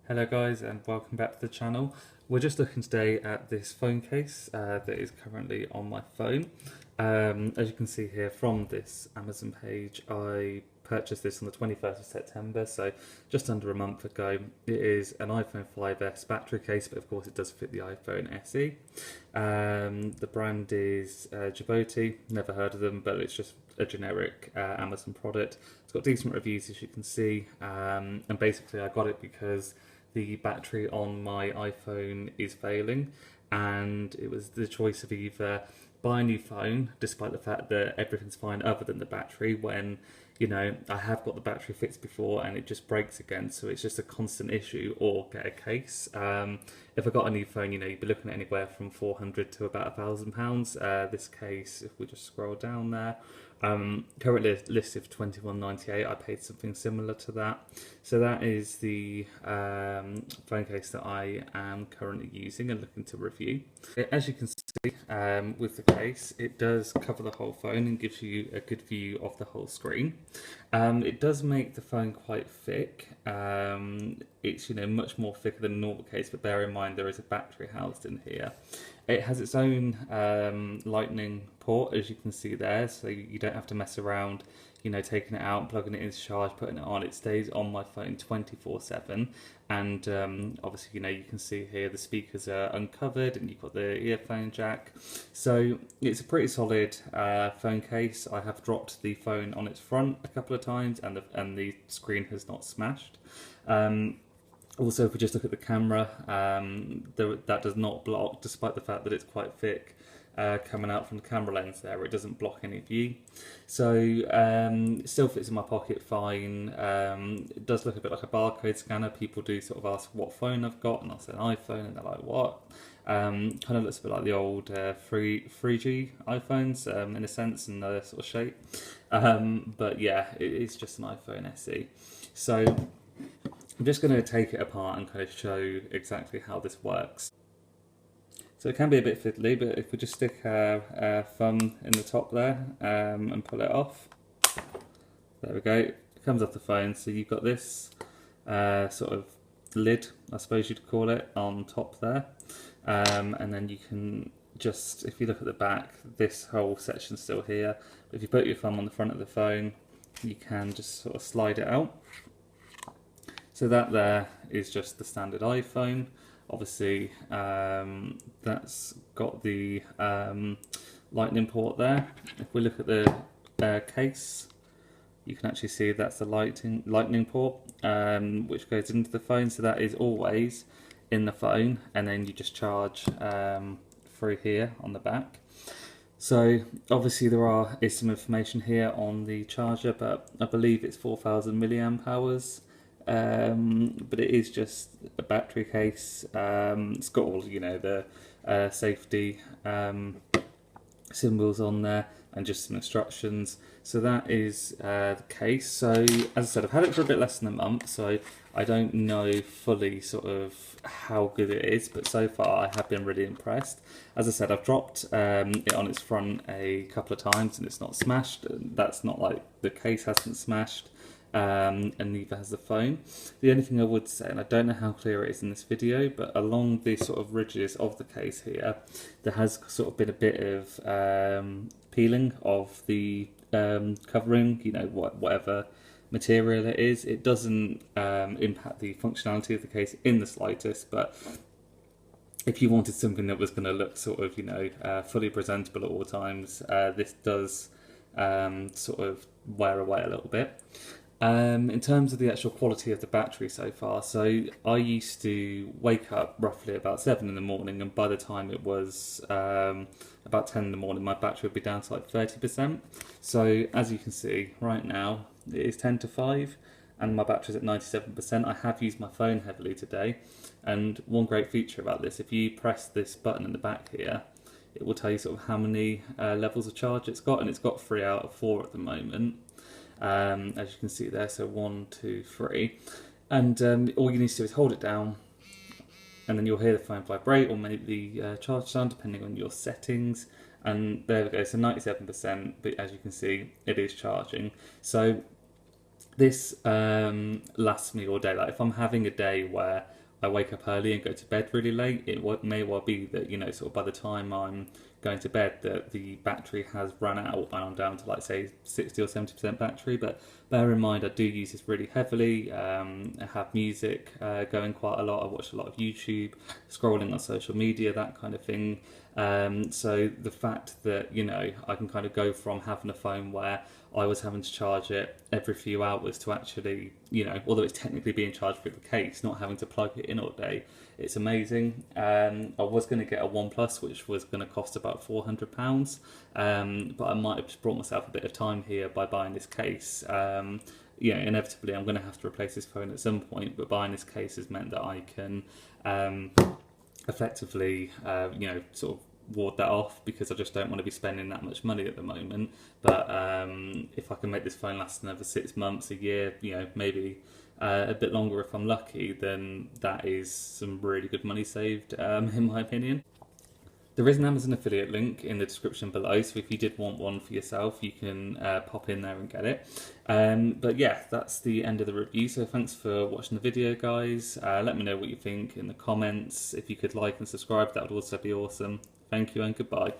Hello guys and welcome back to the channel. We're just looking today at this phone case that is currently on my phone. As you can see here from this Amazon page, I purchased this on the 21st of September, so just under a month ago. It is an iPhone 5S battery case, but of course it does fit the iPhone SE. The brand is Juboty, never heard of them, but it's just a generic Amazon product. It's got decent reviews, as you can see, and basically I got it because the battery on my iPhone is failing, and it was the choice of either buy a new phone despite the fact that everything's fine other than the battery, when I have got the battery fixed before and it just breaks again, so it's just a constant issue, or get a case. If I got a new phone, you'd be looking at anywhere from £400 to about £1,000. This case, if we just scroll down there, currently listed for £21.98. I paid something similar to that. So that is the phone case that I am currently using and looking to review. As you can see, with the case, it does cover the whole phone and gives you a good view of the whole screen. It does make the phone quite thick. It's much more thicker than a normal case, but bear in mind there is a battery housed in here. It has its own lightning port, as you can see there, so you don't have to mess around, taking it out, plugging it into charge, putting it on. It stays on my phone 24/7, and obviously, you can see here the speakers are uncovered, and you've got the earphone jack. So it's a pretty solid phone case. I have dropped the phone on its front a couple of times, and the screen has not smashed. Also, if we just look at the camera, that does not block, despite the fact that it's quite thick coming out from the camera lens there. It doesn't block any view. So it still fits in my pocket fine. It does look a bit like a barcode scanner. People do sort of ask what phone I've got, and I'll say an iPhone, and they're like, what? Kind of looks a bit like the old 3G iPhones in a sense, in the sort of shape. But yeah, it is just an iPhone SE. So I'm just going to take it apart and kind of show exactly how this works. So it can be a bit fiddly, but if we just stick our thumb in the top there and pull it off, there we go, it comes off the phone. So you've got this sort of lid, I suppose you'd call it, on top there, and then you can just, if you look at the back, this whole section's still here. If you put your thumb on the front of the phone, you can just sort of slide it out. So that there is just the standard iPhone. Obviously, that's got the lightning port there. If we look at the case, you can actually see that's the lightning port, which goes into the phone. So that is always in the phone, and then you just charge through here on the back. So obviously there is some information here on the charger, but I believe it's 4,000 milliamp hours. But it is just a battery case. It's got all the safety symbols on there, and just some instructions. So that is the case. So as I said, I've had it for a bit less than a month, so I don't know fully sort of how good it is, but so far I have been really impressed. As I said, I've dropped it on its front a couple of times and it's not smashed. That's not like the case hasn't smashed. And neither has the phone. The only thing I would say, and I don't know how clear it is in this video, but along the sort of ridges of the case here, there has sort of been a bit of peeling of the covering, whatever material it is. It doesn't impact the functionality of the case in the slightest, but if you wanted something that was going to look sort of, fully presentable at all times, this does sort of wear away a little bit. In terms of the actual quality of the battery so far, so I used to wake up roughly about 7 in the morning, and by the time it was about 10 in the morning, my battery would be down to like 30%. So as you can see right now, it is 10 to 5 and my battery's at 97%. I have used my phone heavily today, and one great feature about this, if you press this button in the back here, it will tell you sort of how many levels of charge it's got, and it's got 3 out of 4 at the moment. As you can see there, so 1, 2, 3, and all you need to do is hold it down, and then you'll hear the phone vibrate or make the charge sound depending on your settings, and there we go, so 97%, but as you can see it is charging. So This lasts me all day. Like if I'm having a day where I wake up early and go to bed really late, may well be that, you know, sort of by the time I'm going to bed that the battery has run out and I'm down to like say 60 or 70% battery. But bear in mind I do use this really heavily. I have music going quite a lot. I watch a lot of YouTube, scrolling on social media, that kind of thing. So the fact that, you know, I can kind of go from having a phone where I was having to charge it every few hours to actually, you know, although it's technically being charged through the case, not having to plug it in all day, it's amazing. I was going to get a OnePlus, which was going to cost about £400, but I might have just brought myself a bit of time here by buying this case. You know, inevitably I'm going to have to replace this phone at some point, but buying this case has meant that I can effectively, you know, sort of ward that off, because I just don't want to be spending that much money at the moment. But if I can make this phone last another 6 months, a year, you know, maybe a bit longer if I'm lucky, then that is some really good money saved, in my opinion. There is an Amazon affiliate link in the description below, so if you did want one for yourself, you can pop in there and get it. But yeah, that's the end of the review, so thanks for watching the video, guys. Let me know what you think in the comments. If you could like and subscribe, that would also be awesome. Thank you and goodbye.